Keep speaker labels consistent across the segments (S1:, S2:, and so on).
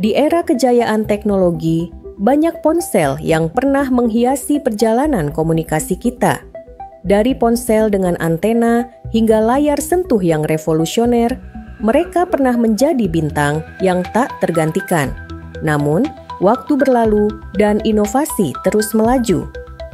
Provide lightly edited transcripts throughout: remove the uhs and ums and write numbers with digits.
S1: Di era kejayaan teknologi, banyak ponsel yang pernah menghiasi perjalanan komunikasi kita. Dari ponsel dengan antena hingga layar sentuh yang revolusioner, mereka pernah menjadi bintang yang tak tergantikan. Namun, waktu berlalu dan inovasi terus melaju.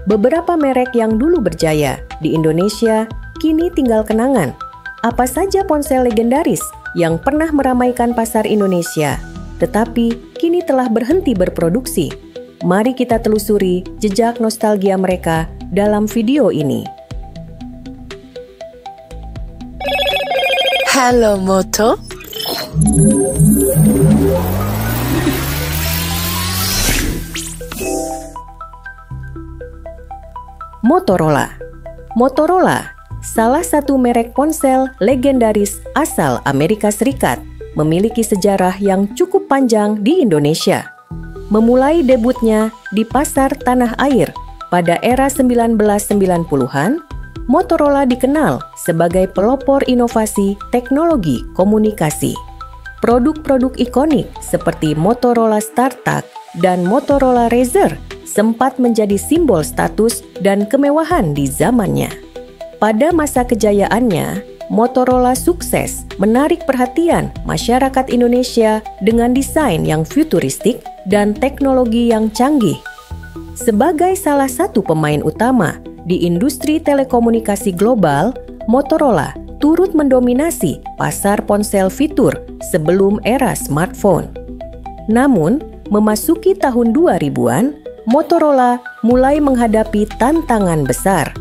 S1: Beberapa merek yang dulu berjaya di Indonesia kini tinggal kenangan. Apa saja ponsel legendaris yang pernah meramaikan pasar Indonesia, tetapi kini telah berhenti berproduksi? Mari kita telusuri jejak nostalgia mereka dalam video ini.
S2: Halo Moto.
S1: Motorola, salah satu merek ponsel legendaris asal Amerika Serikat, memiliki sejarah yang cukup panjang di Indonesia. Memulai debutnya di pasar tanah air pada era 1990-an, Motorola dikenal sebagai pelopor inovasi teknologi komunikasi. Produk-produk ikonik seperti Motorola StarTAC dan Motorola Razr sempat menjadi simbol status dan kemewahan di zamannya. Pada masa kejayaannya, Motorola sukses menarik perhatian masyarakat Indonesia dengan desain yang futuristik dan teknologi yang canggih. Sebagai salah satu pemain utama di industri telekomunikasi global, Motorola turut mendominasi pasar ponsel fitur sebelum era smartphone. Namun, memasuki tahun 2000-an, Motorola mulai menghadapi tantangan besar.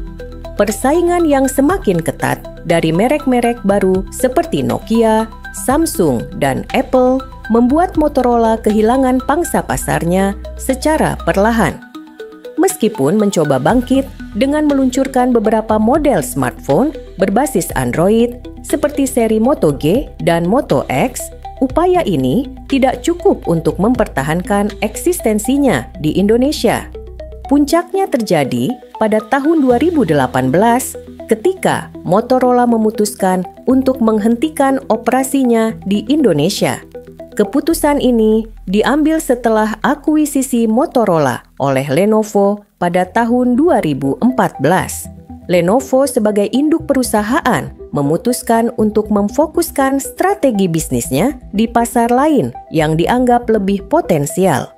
S1: Persaingan yang semakin ketat dari merek-merek baru seperti Nokia, Samsung, dan Apple membuat Motorola kehilangan pangsa pasarnya secara perlahan. Meskipun mencoba bangkit dengan meluncurkan beberapa model smartphone berbasis Android seperti seri Moto G dan Moto X, upaya ini tidak cukup untuk mempertahankan eksistensinya di Indonesia. Puncaknya terjadi pada tahun 2018 ketika Motorola memutuskan untuk menghentikan operasinya di Indonesia. Keputusan ini diambil setelah akuisisi Motorola oleh Lenovo pada tahun 2014. Lenovo sebagai induk perusahaan memutuskan untuk memfokuskan strategi bisnisnya di pasar lain yang dianggap lebih potensial.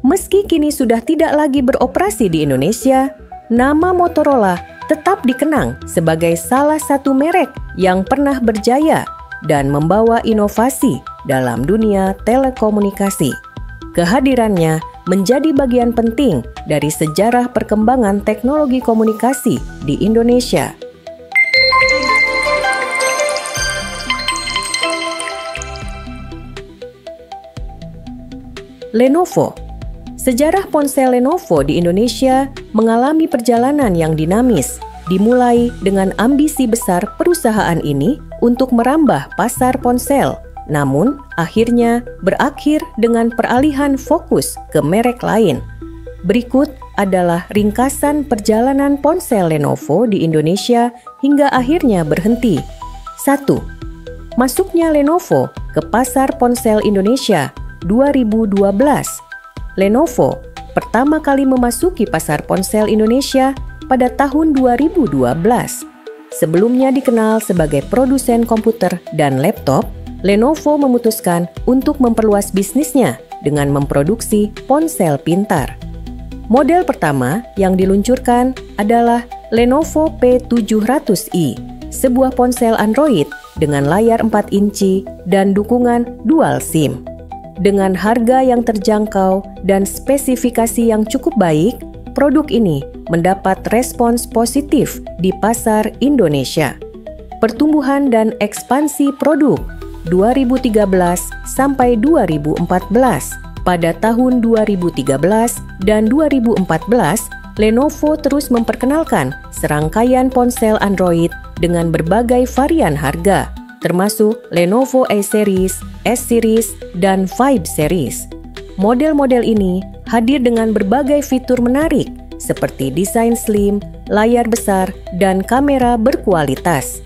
S1: Meski kini sudah tidak lagi beroperasi di Indonesia, nama Motorola tetap dikenang sebagai salah satu merek yang pernah berjaya dan membawa inovasi dalam dunia telekomunikasi. Kehadirannya menjadi bagian penting dari sejarah perkembangan teknologi komunikasi di Indonesia. Lenovo. Sejarah ponsel Lenovo di Indonesia mengalami perjalanan yang dinamis, dimulai dengan ambisi besar perusahaan ini untuk merambah pasar ponsel, namun akhirnya berakhir dengan peralihan fokus ke merek lain. Berikut adalah ringkasan perjalanan ponsel Lenovo di Indonesia hingga akhirnya berhenti. 1. Masuknya Lenovo ke pasar ponsel Indonesia 2012. Lenovo pertama kali memasuki pasar ponsel Indonesia pada tahun 2012. Sebelumnya dikenal sebagai produsen komputer dan laptop, Lenovo memutuskan untuk memperluas bisnisnya dengan memproduksi ponsel pintar. Model pertama yang diluncurkan adalah Lenovo P700i, sebuah ponsel Android dengan layar 4 inci dan dukungan dual SIM. Dengan harga yang terjangkau dan spesifikasi yang cukup baik, produk ini mendapat respons positif di pasar Indonesia. Pertumbuhan dan ekspansi produk 2013 sampai 2014. Pada tahun 2013 dan 2014, Lenovo terus memperkenalkan serangkaian ponsel Android dengan berbagai varian harga, termasuk Lenovo A-Series, S-Series, dan Vibe Series. Model-model ini hadir dengan berbagai fitur menarik seperti desain slim, layar besar, dan kamera berkualitas.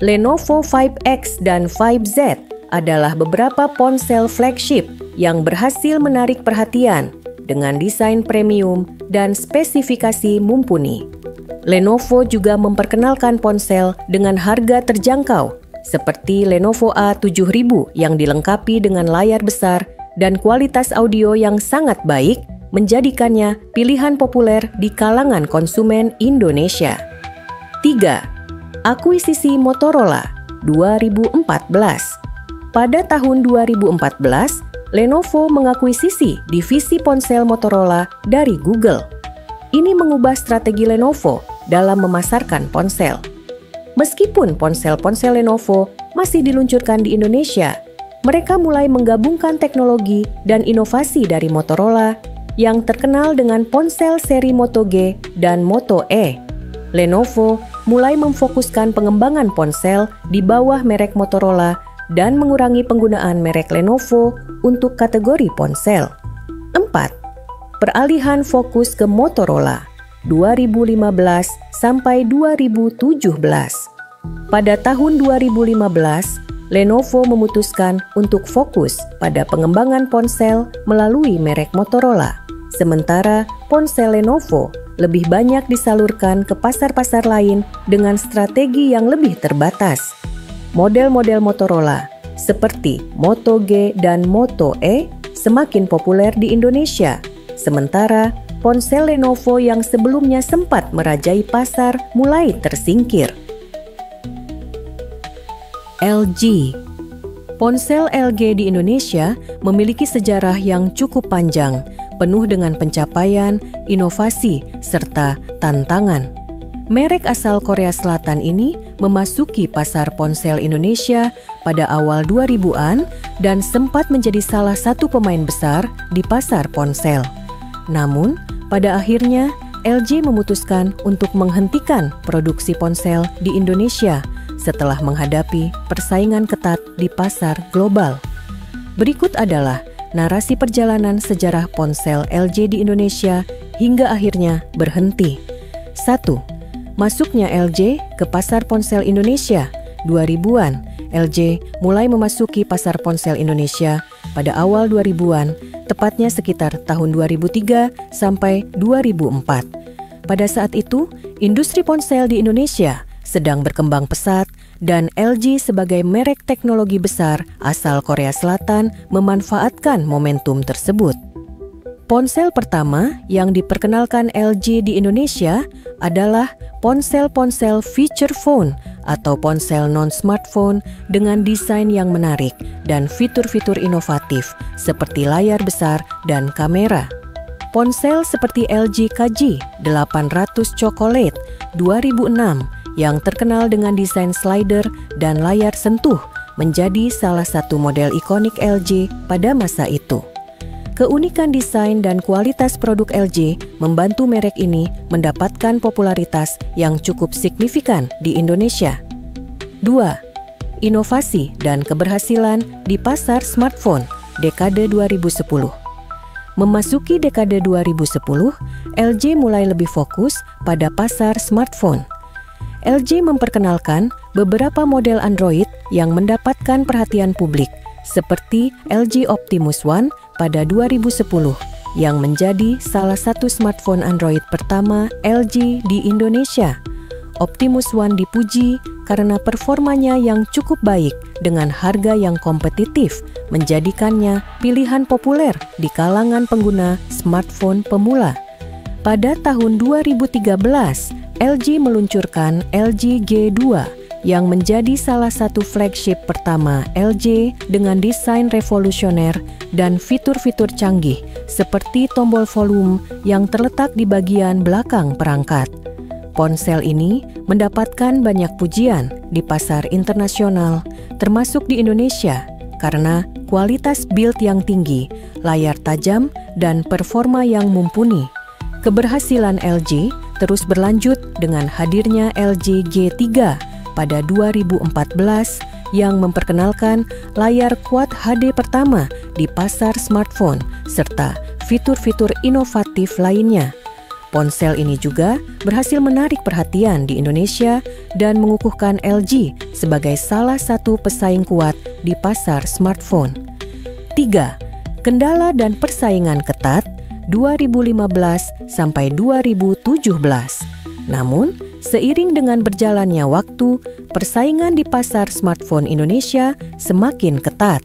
S1: Lenovo Vibe X dan Vibe Z adalah beberapa ponsel flagship yang berhasil menarik perhatian dengan desain premium dan spesifikasi mumpuni. Lenovo juga memperkenalkan ponsel dengan harga terjangkau seperti Lenovo A7000 yang dilengkapi dengan layar besar dan kualitas audio yang sangat baik, menjadikannya pilihan populer di kalangan konsumen Indonesia. 3. Akuisisi Motorola 2014. Pada tahun 2014, Lenovo mengakuisisi divisi ponsel Motorola dari Google. Ini mengubah strategi Lenovo dalam memasarkan ponsel. Meskipun ponsel-ponsel Lenovo masih diluncurkan di Indonesia, mereka mulai menggabungkan teknologi dan inovasi dari Motorola yang terkenal dengan ponsel seri Moto G dan Moto E. Lenovo mulai memfokuskan pengembangan ponsel di bawah merek Motorola dan mengurangi penggunaan merek Lenovo untuk kategori ponsel. 4. Peralihan fokus ke Motorola 2015 sampai 2017. Pada tahun 2015, Lenovo memutuskan untuk fokus pada pengembangan ponsel melalui merek Motorola. Sementara ponsel Lenovo lebih banyak disalurkan ke pasar-pasar lain dengan strategi yang lebih terbatas. Model-model Motorola seperti Moto G dan Moto E semakin populer di Indonesia, sementara ponsel Lenovo yang sebelumnya sempat merajai pasar mulai tersingkir. LG. Ponsel LG di Indonesia memiliki sejarah yang cukup panjang, penuh dengan pencapaian, inovasi, serta tantangan. Merek asal Korea Selatan ini memasuki pasar ponsel Indonesia pada awal 2000-an dan sempat menjadi salah satu pemain besar di pasar ponsel. Namun, pada akhirnya LG memutuskan untuk menghentikan produksi ponsel di Indonesia setelah menghadapi persaingan ketat di pasar global. Berikut adalah narasi perjalanan sejarah ponsel LG di Indonesia hingga akhirnya berhenti. 1. Masuknya LG ke pasar ponsel Indonesia 2000-an. LG mulai memasuki pasar ponsel Indonesia pada awal 2000-an, tepatnya sekitar tahun 2003 sampai 2004. Pada saat itu, industri ponsel di Indonesia sedang berkembang pesat dan LG sebagai merek teknologi besar asal Korea Selatan memanfaatkan momentum tersebut. Ponsel pertama yang diperkenalkan LG di Indonesia adalah ponsel-ponsel feature phone atau ponsel non-smartphone dengan desain yang menarik dan fitur-fitur inovatif seperti layar besar dan kamera. Ponsel seperti LG KG 800 Chocolate 2006 yang terkenal dengan desain slider dan layar sentuh menjadi salah satu model ikonik LG pada masa itu. Keunikan desain dan kualitas produk LG membantu merek ini mendapatkan popularitas yang cukup signifikan di Indonesia. 2. Inovasi dan keberhasilan di pasar smartphone dekade 2010. Memasuki dekade 2010, LG mulai lebih fokus pada pasar smartphone. LG memperkenalkan beberapa model Android yang mendapatkan perhatian publik, seperti LG Optimus One pada 2010, yang menjadi salah satu smartphone Android pertama LG di Indonesia. Optimus One dipuji karena performanya yang cukup baik dengan harga yang kompetitif, menjadikannya pilihan populer di kalangan pengguna smartphone pemula. Pada tahun 2013, LG meluncurkan LG G2 yang menjadi salah satu flagship pertama LG dengan desain revolusioner dan fitur-fitur canggih seperti tombol volume yang terletak di bagian belakang perangkat. Ponsel ini mendapatkan banyak pujian di pasar internasional, termasuk di Indonesia, karena kualitas build yang tinggi, layar tajam, dan performa yang mumpuni. Keberhasilan LG terus berlanjut dengan hadirnya LG G3 pada 2014 yang memperkenalkan layar Quad HD pertama di pasar smartphone serta fitur-fitur inovatif lainnya. Ponsel ini juga berhasil menarik perhatian di Indonesia dan mengukuhkan LG sebagai salah satu pesaing kuat di pasar smartphone. 3. Kendala dan persaingan ketat 2015 sampai 2017. Namun, seiring dengan berjalannya waktu, persaingan di pasar smartphone Indonesia semakin ketat.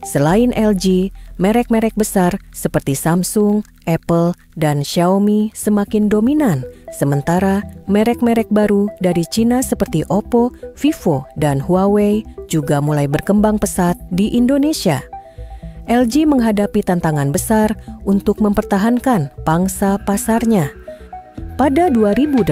S1: Selain LG, merek-merek besar seperti Samsung, Apple, dan Xiaomi semakin dominan, sementara merek-merek baru dari Cina seperti Oppo, Vivo, dan Huawei juga mulai berkembang pesat di Indonesia. LG menghadapi tantangan besar untuk mempertahankan pangsa pasarnya. Pada 2018,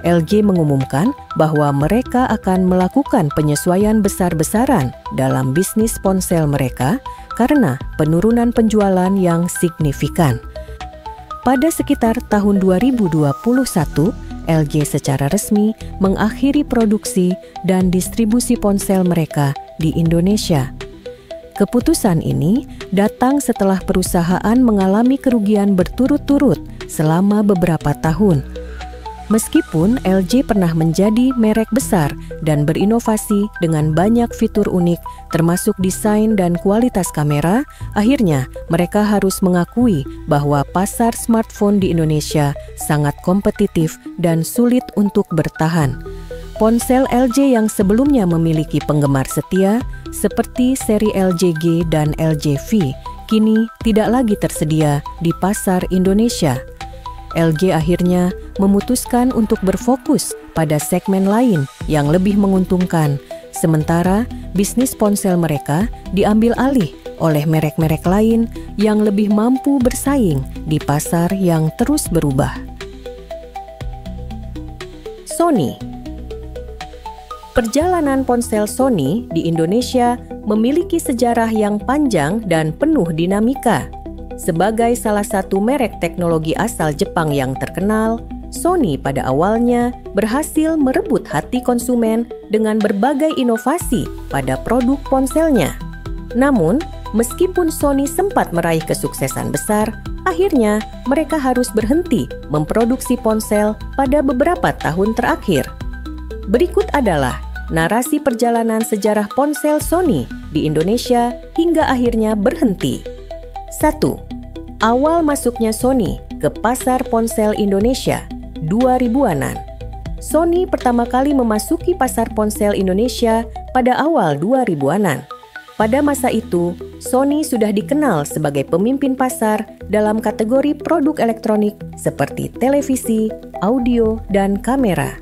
S1: LG mengumumkan bahwa mereka akan melakukan penyesuaian besar-besaran dalam bisnis ponsel mereka karena penurunan penjualan yang signifikan. Pada sekitar tahun 2021, LG secara resmi mengakhiri produksi dan distribusi ponsel mereka di Indonesia. Keputusan ini datang setelah perusahaan mengalami kerugian berturut-turut selama beberapa tahun. Meskipun LG pernah menjadi merek besar dan berinovasi dengan banyak fitur unik termasuk desain dan kualitas kamera, akhirnya mereka harus mengakui bahwa pasar smartphone di Indonesia sangat kompetitif dan sulit untuk bertahan. Ponsel LG yang sebelumnya memiliki penggemar setia seperti seri LG G dan LG V kini tidak lagi tersedia di pasar Indonesia. LG akhirnya memutuskan untuk berfokus pada segmen lain yang lebih menguntungkan, sementara bisnis ponsel mereka diambil alih oleh merek-merek lain yang lebih mampu bersaing di pasar yang terus berubah. Sony. Perjalanan ponsel Sony di Indonesia memiliki sejarah yang panjang dan penuh dinamika. Sebagai salah satu merek teknologi asal Jepang yang terkenal, Sony pada awalnya berhasil merebut hati konsumen dengan berbagai inovasi pada produk ponselnya. Namun, meskipun Sony sempat meraih kesuksesan besar, akhirnya mereka harus berhenti memproduksi ponsel pada beberapa tahun terakhir. Berikut adalah narasi perjalanan sejarah ponsel Sony di Indonesia hingga akhirnya berhenti. 1. Awal masuknya Sony ke pasar ponsel Indonesia, 2000-anan. Sony pertama kali memasuki pasar ponsel Indonesia pada awal 2000-anan. Pada masa itu, Sony sudah dikenal sebagai pemimpin pasar dalam kategori produk elektronik seperti televisi, audio, dan kamera.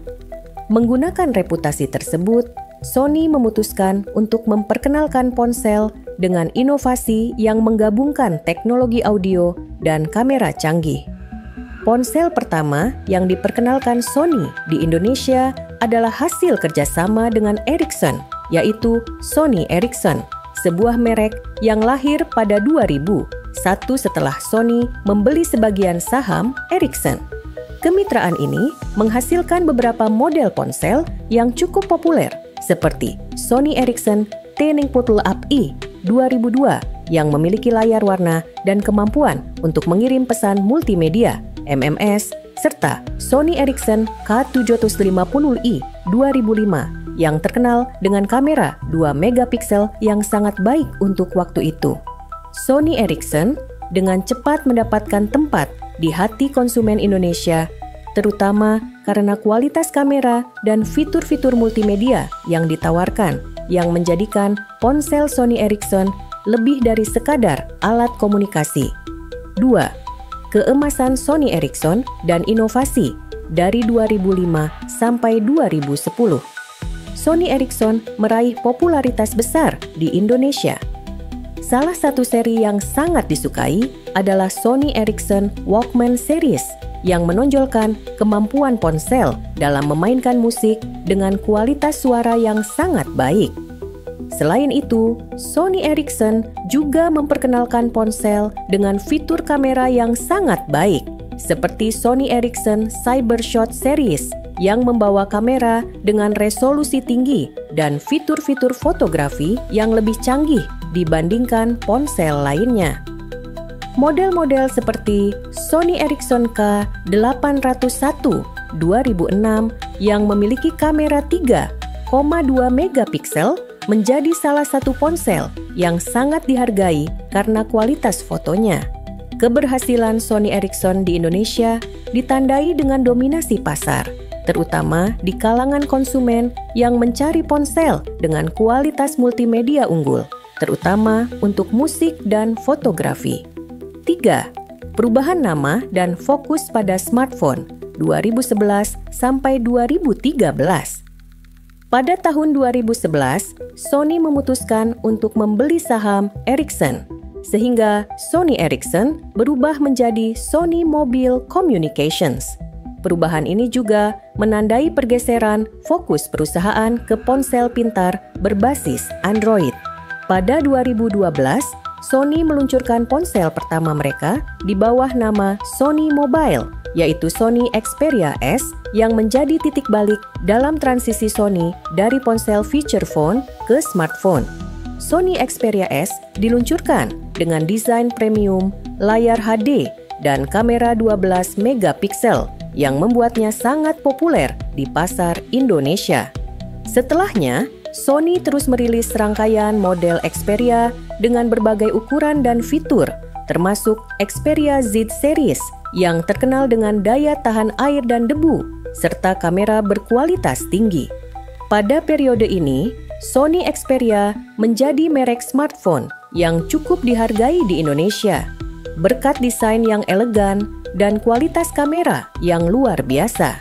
S1: Menggunakan reputasi tersebut, Sony memutuskan untuk memperkenalkan ponsel dengan inovasi yang menggabungkan teknologi audio dan kamera canggih. Ponsel pertama yang diperkenalkan Sony di Indonesia adalah hasil kerjasama dengan Ericsson, yaitu Sony Ericsson, sebuah merek yang lahir pada 2000, setelah Sony membeli sebagian saham Ericsson. Kemitraan ini menghasilkan beberapa model ponsel yang cukup populer, seperti Sony Ericsson T90UP-i 2002 yang memiliki layar warna dan kemampuan untuk mengirim pesan multimedia (MMS), serta Sony Ericsson K750i 2005 yang terkenal dengan kamera 2 megapiksel yang sangat baik untuk waktu itu. Sony Ericsson dengan cepat mendapatkan tempat di hati konsumen Indonesia, terutama karena kualitas kamera dan fitur-fitur multimedia yang ditawarkan, yang menjadikan ponsel Sony Ericsson lebih dari sekadar alat komunikasi. 2. Keemasan Sony Ericsson dan inovasi dari 2005 sampai 2010. Sony Ericsson meraih popularitas besar di Indonesia. Salah satu seri yang sangat disukai adalah Sony Ericsson Walkman Series yang menonjolkan kemampuan ponsel dalam memainkan musik dengan kualitas suara yang sangat baik. Selain itu, Sony Ericsson juga memperkenalkan ponsel dengan fitur kamera yang sangat baik, seperti Sony Ericsson Cybershot Series yang membawa kamera dengan resolusi tinggi dan fitur-fitur fotografi yang lebih canggih dibandingkan ponsel lainnya. Model-model seperti Sony Ericsson K801 2006 yang memiliki kamera 3,2 megapiksel menjadi salah satu ponsel yang sangat dihargai karena kualitas fotonya. Keberhasilan Sony Ericsson di Indonesia ditandai dengan dominasi pasar, terutama di kalangan konsumen yang mencari ponsel dengan kualitas multimedia unggul, terutama untuk musik dan fotografi. 3. Perubahan nama dan fokus pada smartphone 2011 sampai 2013. Pada tahun 2011, Sony memutuskan untuk membeli saham Ericsson, sehingga Sony Ericsson berubah menjadi Sony Mobile Communications. Perubahan ini juga menandai pergeseran fokus perusahaan ke ponsel pintar berbasis Android. Pada 2012, Sony meluncurkan ponsel pertama mereka di bawah nama Sony Mobile, yaitu Sony Xperia S yang menjadi titik balik dalam transisi Sony dari ponsel feature phone ke smartphone. Sony Xperia S diluncurkan dengan desain premium, layar HD, dan kamera 12 megapiksel yang membuatnya sangat populer di pasar Indonesia. Setelahnya, Sony terus merilis rangkaian model Xperia dengan berbagai ukuran dan fitur, termasuk Xperia Z Series yang terkenal dengan daya tahan air dan debu, serta kamera berkualitas tinggi. Pada periode ini, Sony Xperia menjadi merek smartphone yang cukup dihargai di Indonesia, berkat desain yang elegan dan kualitas kamera yang luar biasa.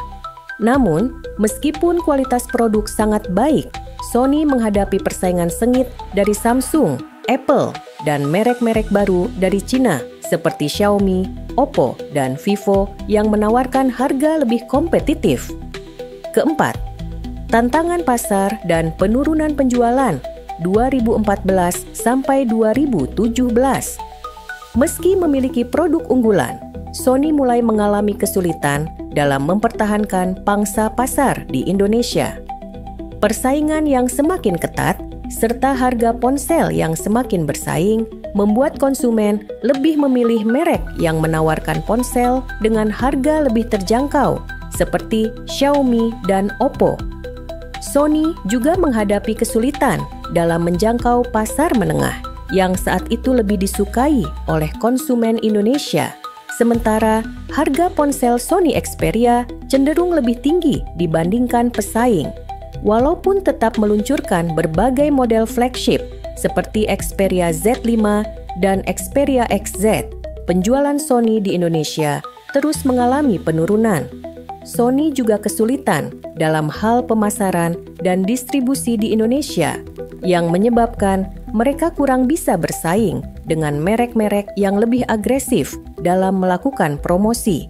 S1: Namun, meskipun kualitas produk sangat baik, Sony menghadapi persaingan sengit dari Samsung, Apple, dan merek-merek baru dari Cina seperti Xiaomi, Oppo, dan Vivo yang menawarkan harga lebih kompetitif. Keempat, tantangan pasar dan penurunan penjualan 2014 sampai 2017. Meski memiliki produk unggulan, Sony mulai mengalami kesulitan dalam mempertahankan pangsa pasar di Indonesia. Persaingan yang semakin ketat serta harga ponsel yang semakin bersaing membuat konsumen lebih memilih merek yang menawarkan ponsel dengan harga lebih terjangkau seperti Xiaomi dan Oppo. Sony juga menghadapi kesulitan dalam menjangkau pasar menengah yang saat itu lebih disukai oleh konsumen Indonesia. Sementara harga ponsel Sony Xperia cenderung lebih tinggi dibandingkan pesaing. Walaupun tetap meluncurkan berbagai model flagship seperti Xperia Z5 dan Xperia XZ, penjualan Sony di Indonesia terus mengalami penurunan. Sony juga kesulitan dalam hal pemasaran dan distribusi di Indonesia, yang menyebabkan mereka kurang bisa bersaing dengan merek-merek yang lebih agresif dalam melakukan promosi.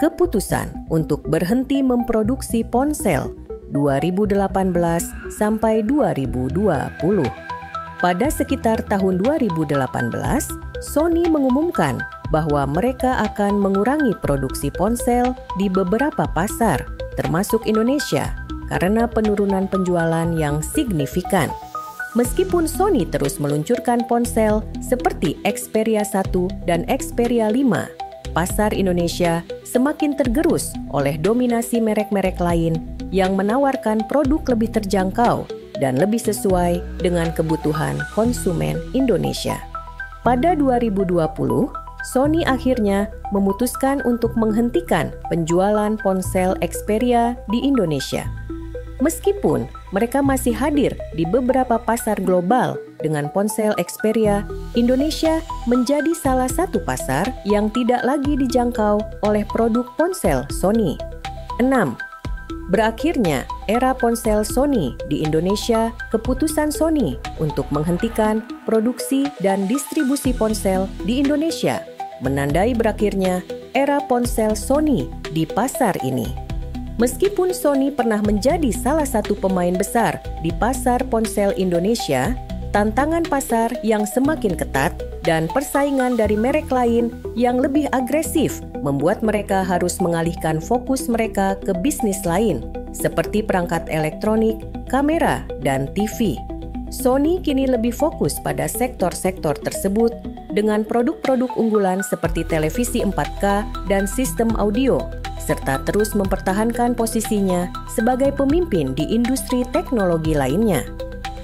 S1: Keputusan untuk berhenti memproduksi ponsel 2018 sampai 2020. Pada sekitar tahun 2018, Sony mengumumkan bahwa mereka akan mengurangi produksi ponsel di beberapa pasar, termasuk Indonesia, karena penurunan penjualan yang signifikan. Meskipun Sony terus meluncurkan ponsel seperti Xperia 1 dan Xperia 5, pasar Indonesia semakin tergerus oleh dominasi merek-merek lain yang menawarkan produk lebih terjangkau dan lebih sesuai dengan kebutuhan konsumen Indonesia. Pada 2020, Sony akhirnya memutuskan untuk menghentikan penjualan ponsel Xperia di Indonesia. Meskipun mereka masih hadir di beberapa pasar global dengan ponsel Xperia, Indonesia menjadi salah satu pasar yang tidak lagi dijangkau oleh produk ponsel Sony. 6. Berakhirnya era ponsel Sony di Indonesia, keputusan Sony untuk menghentikan produksi dan distribusi ponsel di Indonesia menandai berakhirnya era ponsel Sony di pasar ini. Meskipun Sony pernah menjadi salah satu pemain besar di pasar ponsel Indonesia, tantangan pasar yang semakin ketat dan persaingan dari merek lain yang lebih agresif membuat mereka harus mengalihkan fokus mereka ke bisnis lain, seperti perangkat elektronik, kamera, dan TV. Sony kini lebih fokus pada sektor-sektor tersebut dengan produk-produk unggulan seperti televisi 4K dan sistem audio, serta terus mempertahankan posisinya sebagai pemimpin di industri teknologi lainnya.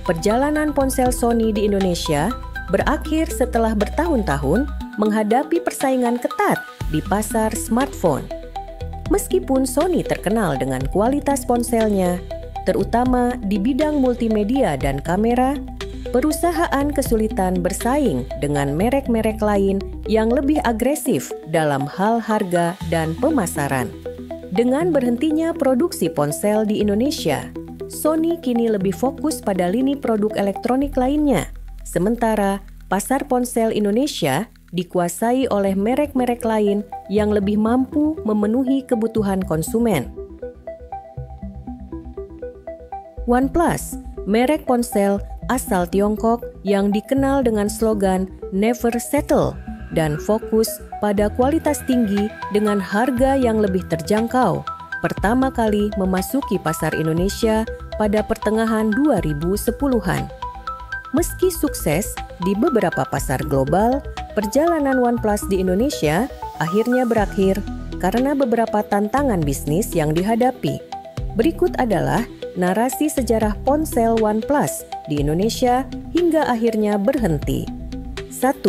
S1: Perjalanan ponsel Sony di Indonesia berakhir setelah bertahun-tahun menghadapi persaingan ketat di pasar smartphone. Meskipun Sony terkenal dengan kualitas ponselnya, terutama di bidang multimedia dan kamera, perusahaan kesulitan bersaing dengan merek-merek lain yang lebih agresif dalam hal harga dan pemasaran. Dengan berhentinya produksi ponsel di Indonesia, Sony kini lebih fokus pada lini produk elektronik lainnya, sementara pasar ponsel Indonesia dikuasai oleh merek-merek lain yang lebih mampu memenuhi kebutuhan konsumen. OnePlus, merek ponsel asal Tiongkok yang dikenal dengan slogan Never Settle dan fokus pada kualitas tinggi dengan harga yang lebih terjangkau, pertama kali memasuki pasar Indonesia pada pertengahan 2010-an. Meski sukses di beberapa pasar global, perjalanan OnePlus di Indonesia akhirnya berakhir karena beberapa tantangan bisnis yang dihadapi. Berikut adalah narasi sejarah ponsel OnePlus di Indonesia hingga akhirnya berhenti. 1.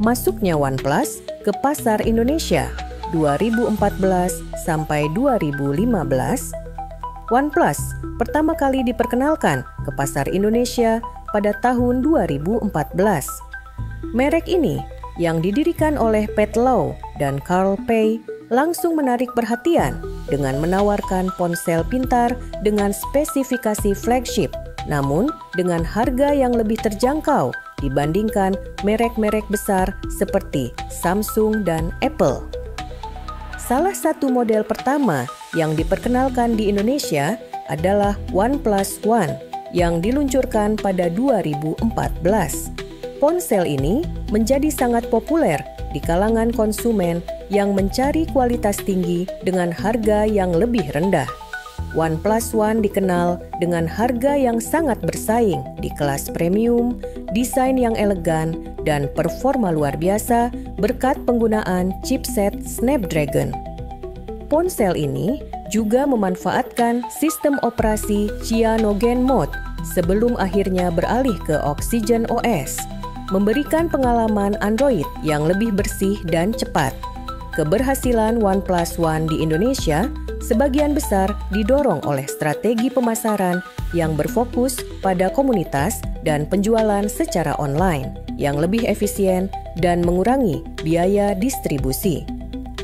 S1: Masuknya OnePlus ke pasar Indonesia 2014 sampai 2015. OnePlus pertama kali diperkenalkan ke pasar Indonesia pada tahun 2014. Merek ini yang didirikan oleh Pat Lau dan Carl Pei langsung menarik perhatian dengan menawarkan ponsel pintar dengan spesifikasi flagship, namun dengan harga yang lebih terjangkau dibandingkan merek-merek besar seperti Samsung dan Apple. Salah satu model pertama yang diperkenalkan di Indonesia adalah OnePlus One yang diluncurkan pada 2014. Ponsel ini menjadi sangat populer di kalangan konsumen yang mencari kualitas tinggi dengan harga yang lebih rendah. OnePlus One dikenal dengan harga yang sangat bersaing di kelas premium, desain yang elegan, dan performa luar biasa berkat penggunaan chipset Snapdragon. Ponsel ini juga memanfaatkan sistem operasi Cyanogen Mode sebelum akhirnya beralih ke Oxygen OS, memberikan pengalaman Android yang lebih bersih dan cepat. Keberhasilan OnePlus One di Indonesia sebagian besar didorong oleh strategi pemasaran yang berfokus pada komunitas dan penjualan secara online yang lebih efisien dan mengurangi biaya distribusi.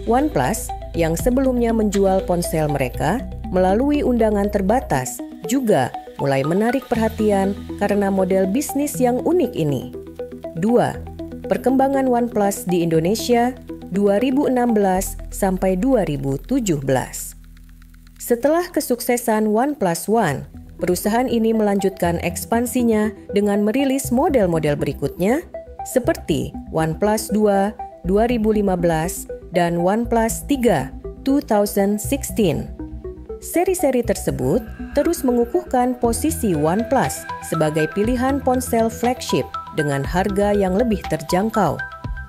S1: OnePlus yang sebelumnya menjual ponsel mereka melalui undangan terbatas juga mulai menarik perhatian karena model bisnis yang unik ini. 2. Perkembangan OnePlus di Indonesia 2016 sampai 2017. Setelah kesuksesan OnePlus One, perusahaan ini melanjutkan ekspansinya dengan merilis model-model berikutnya seperti OnePlus 2 2015 dan OnePlus 3 2016. Seri-seri tersebut terus mengukuhkan posisi OnePlus sebagai pilihan ponsel flagship dengan harga yang lebih terjangkau.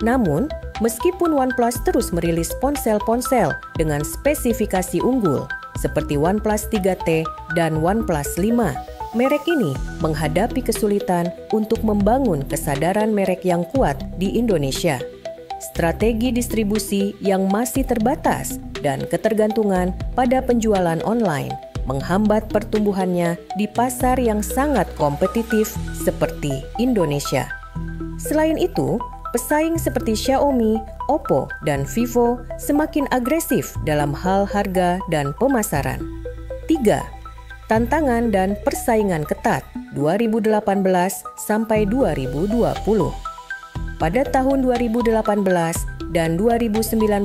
S1: Namun, meskipun OnePlus terus merilis ponsel-ponsel dengan spesifikasi unggul seperti OnePlus 3T dan OnePlus 5, merek ini menghadapi kesulitan untuk membangun kesadaran merek yang kuat di Indonesia. Strategi distribusi yang masih terbatas dan ketergantungan pada penjualan online menghambat pertumbuhannya di pasar yang sangat kompetitif seperti Indonesia. Selain itu, pesaing seperti Xiaomi, Oppo, dan Vivo semakin agresif dalam hal harga dan pemasaran. 3. Tantangan dan persaingan ketat 2018 sampai 2020. Pada tahun 2018 dan 2019,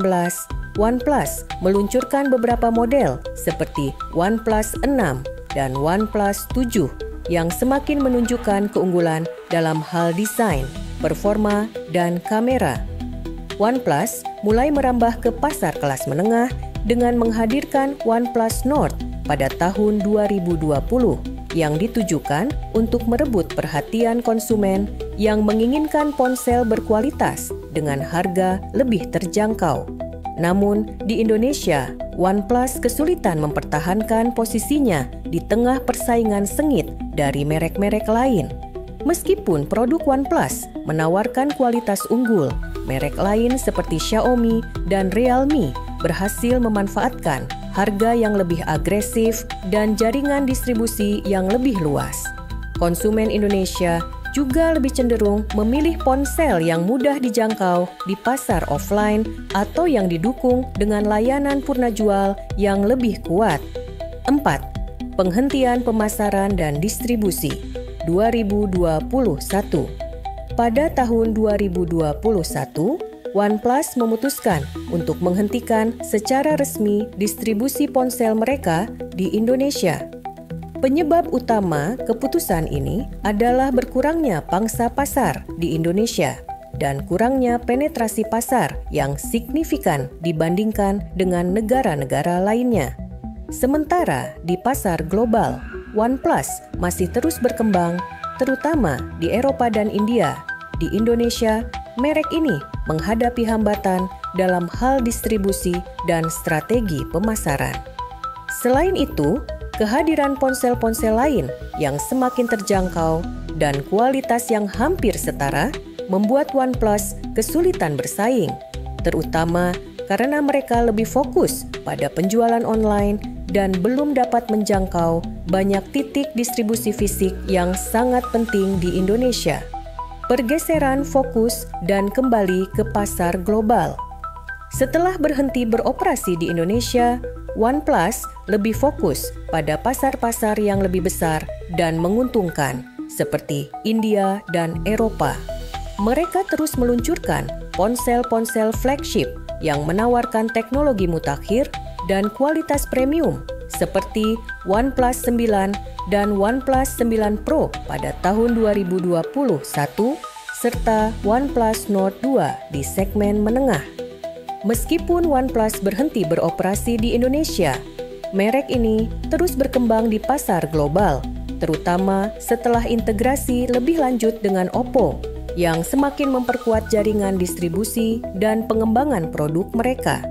S1: OnePlus meluncurkan beberapa model seperti OnePlus 6 dan OnePlus 7 yang semakin menunjukkan keunggulan dalam hal desain, performa, dan kamera. OnePlus mulai merambah ke pasar kelas menengah dengan menghadirkan OnePlus Nord pada tahun 2020 yang ditujukan untuk merebut perhatian konsumen yang menginginkan ponsel berkualitas dengan harga lebih terjangkau. Namun, di Indonesia, OnePlus kesulitan mempertahankan posisinya di tengah persaingan sengit dari merek-merek lain. Meskipun produk OnePlus menawarkan kualitas unggul, merek lain seperti Xiaomi dan Realme berhasil memanfaatkan harga yang lebih agresif dan jaringan distribusi yang lebih luas. Konsumen Indonesia juga lebih cenderung memilih ponsel yang mudah dijangkau di pasar offline atau yang didukung dengan layanan purna jual yang lebih kuat. 4. Penghentian pemasaran dan distribusi 2021. Pada tahun 2021, OnePlus memutuskan untuk menghentikan secara resmi distribusi ponsel mereka di Indonesia. Penyebab utama keputusan ini adalah berkurangnya pangsa pasar di Indonesia dan kurangnya penetrasi pasar yang signifikan dibandingkan dengan negara-negara lainnya. Sementara di pasar global, OnePlus masih terus berkembang, terutama di Eropa dan India. Di Indonesia, merek ini menghadapi hambatan dalam hal distribusi dan strategi pemasaran. Selain itu, kehadiran ponsel-ponsel lain yang semakin terjangkau dan kualitas yang hampir setara membuat OnePlus kesulitan bersaing, terutama karena mereka lebih fokus pada penjualan online dan belum dapat menjangkau banyak titik distribusi fisik yang sangat penting di Indonesia. Pergeseran fokus dan kembali ke pasar global. Setelah berhenti beroperasi di Indonesia, OnePlus lebih fokus pada pasar-pasar yang lebih besar dan menguntungkan, seperti India dan Eropa. Mereka terus meluncurkan ponsel-ponsel flagship yang menawarkan teknologi mutakhir dan kualitas premium, seperti OnePlus 9 dan OnePlus 9 Pro pada tahun 2021, serta OnePlus Nord 2 di segmen menengah. Meskipun OnePlus berhenti beroperasi di Indonesia, merek ini terus berkembang di pasar global, terutama setelah integrasi lebih lanjut dengan Oppo, yang semakin memperkuat jaringan distribusi dan pengembangan produk mereka.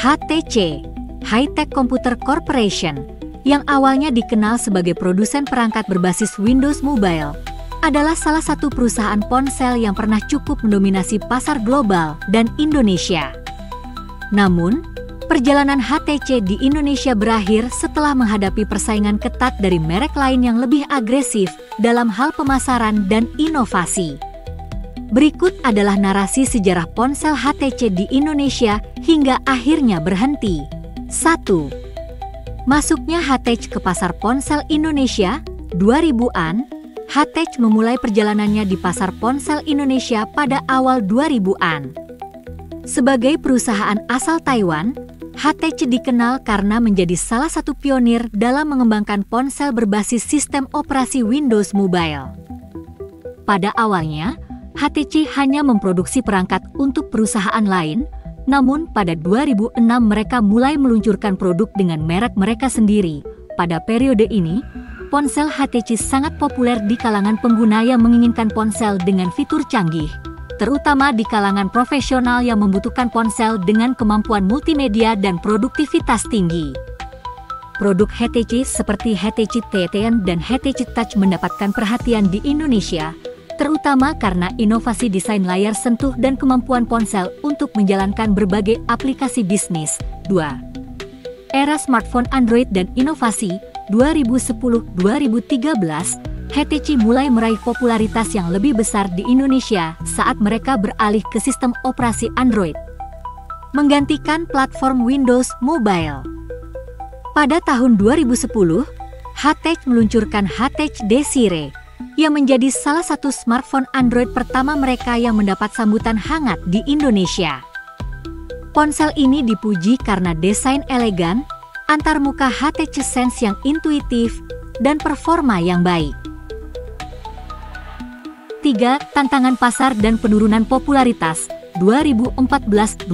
S2: HTC, High-Tech Computer Corporation, yang awalnya dikenal sebagai produsen perangkat berbasis Windows Mobile, adalah salah satu perusahaan ponsel yang pernah cukup mendominasi pasar global dan Indonesia. Namun, perjalanan HTC di Indonesia berakhir setelah menghadapi persaingan ketat dari merek lain yang lebih agresif dalam hal pemasaran dan inovasi. Berikut adalah narasi sejarah ponsel HTC di Indonesia hingga akhirnya berhenti. 1. Masuknya HTC ke pasar ponsel Indonesia, 2000-an, HTC memulai perjalanannya di pasar ponsel Indonesia pada awal 2000-an. Sebagai perusahaan asal Taiwan, HTC dikenal karena menjadi salah satu pionir dalam mengembangkan ponsel berbasis sistem operasi Windows Mobile. Pada awalnya, HTC hanya memproduksi perangkat untuk perusahaan lain, namun pada 2006 mereka mulai meluncurkan produk dengan merek mereka sendiri. Pada periode ini, ponsel HTC sangat populer di kalangan pengguna yang menginginkan ponsel dengan fitur canggih, terutama di kalangan profesional yang membutuhkan ponsel dengan kemampuan multimedia dan produktivitas tinggi. Produk HTC seperti HTC T10 dan HTC Touch mendapatkan perhatian di Indonesia, terutama karena inovasi desain layar sentuh dan kemampuan ponsel untuk menjalankan berbagai aplikasi bisnis. 2. Era smartphone Android dan inovasi 2010-2013, HTC mulai meraih popularitas yang lebih besar di Indonesia saat mereka beralih ke sistem operasi Android, menggantikan platform Windows Mobile. Pada tahun 2010, HTC meluncurkan HTC Desire, yang menjadi salah satu smartphone Android pertama mereka yang mendapat sambutan hangat di Indonesia. Ponsel ini dipuji karena desain elegan, antarmuka HTC Sense yang intuitif, dan performa yang baik. 3. Tantangan pasar dan penurunan popularitas 2014-2016.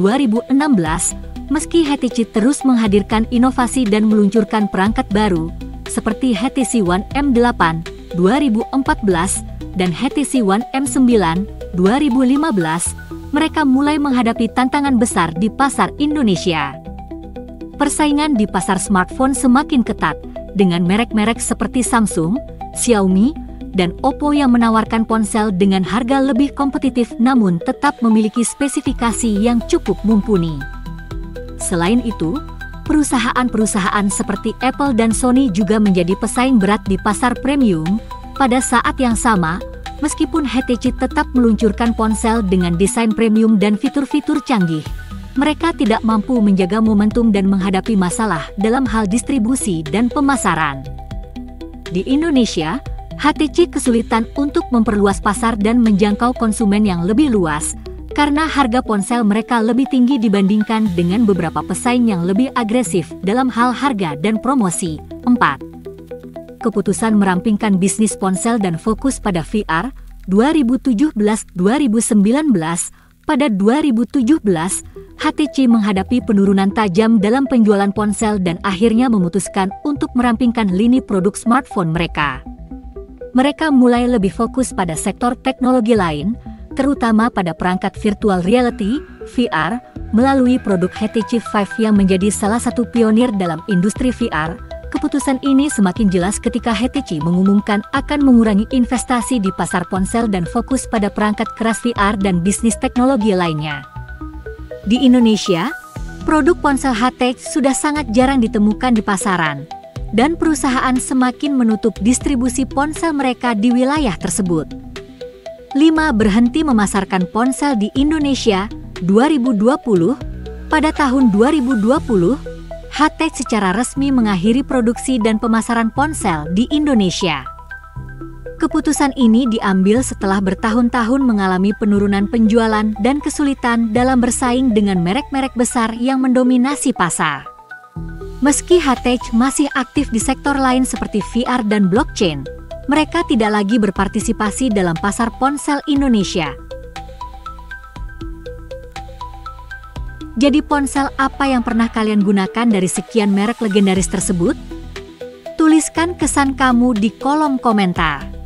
S2: Meski HTC terus menghadirkan inovasi dan meluncurkan perangkat baru, seperti HTC One M8 2014 dan HTC One M9 2015, mereka mulai menghadapi tantangan besar di pasar Indonesia. persaingan di pasar smartphone semakin ketat dengan merek-merek seperti Samsung, Xiaomi, dan Oppo yang menawarkan ponsel dengan harga lebih kompetitif namun tetap memiliki spesifikasi yang cukup mumpuni. Selain itu, perusahaan-perusahaan seperti Apple dan Sony juga menjadi pesaing berat di pasar premium. Pada saat yang sama, meskipun HTC tetap meluncurkan ponsel dengan desain premium dan fitur-fitur canggih, mereka tidak mampu menjaga momentum dan menghadapi masalah dalam hal distribusi dan pemasaran. Di Indonesia, HTC kesulitan untuk memperluas pasar dan menjangkau konsumen yang lebih luas, karena harga ponsel mereka lebih tinggi dibandingkan dengan beberapa pesaing yang lebih agresif dalam hal harga dan promosi. 4. Keputusan merampingkan bisnis ponsel dan fokus pada VR 2017-2019. Pada 2017, HTC menghadapi penurunan tajam dalam penjualan ponsel dan akhirnya memutuskan untuk merampingkan lini produk smartphone mereka. Mereka mulai lebih fokus pada sektor teknologi lain, terutama pada perangkat virtual reality (VR), melalui produk HTC Vive yang menjadi salah satu pionir dalam industri VR. Keputusan ini semakin jelas ketika HTC mengumumkan akan mengurangi investasi di pasar ponsel dan fokus pada perangkat keras VR dan bisnis teknologi lainnya. Di Indonesia, produk ponsel HTC sudah sangat jarang ditemukan di pasaran, dan perusahaan semakin menutup distribusi ponsel mereka di wilayah tersebut. 5. Berhenti memasarkan ponsel di Indonesia 2020. Pada tahun 2020, HTC secara resmi mengakhiri produksi dan pemasaran ponsel di Indonesia. Keputusan ini diambil setelah bertahun-tahun mengalami penurunan penjualan dan kesulitan dalam bersaing dengan merek-merek besar yang mendominasi pasar. Meski HTC masih aktif di sektor lain seperti VR dan blockchain, mereka tidak lagi berpartisipasi dalam pasar ponsel Indonesia. Jadi ponsel apa yang pernah kalian gunakan dari sekian merek legendaris tersebut? Tuliskan kesan kamu di kolom komentar.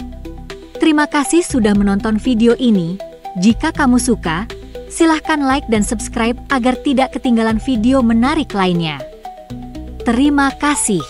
S2: Terima kasih sudah menonton video ini. Jika kamu suka, silahkan like dan subscribe agar tidak ketinggalan video menarik lainnya. Terima kasih.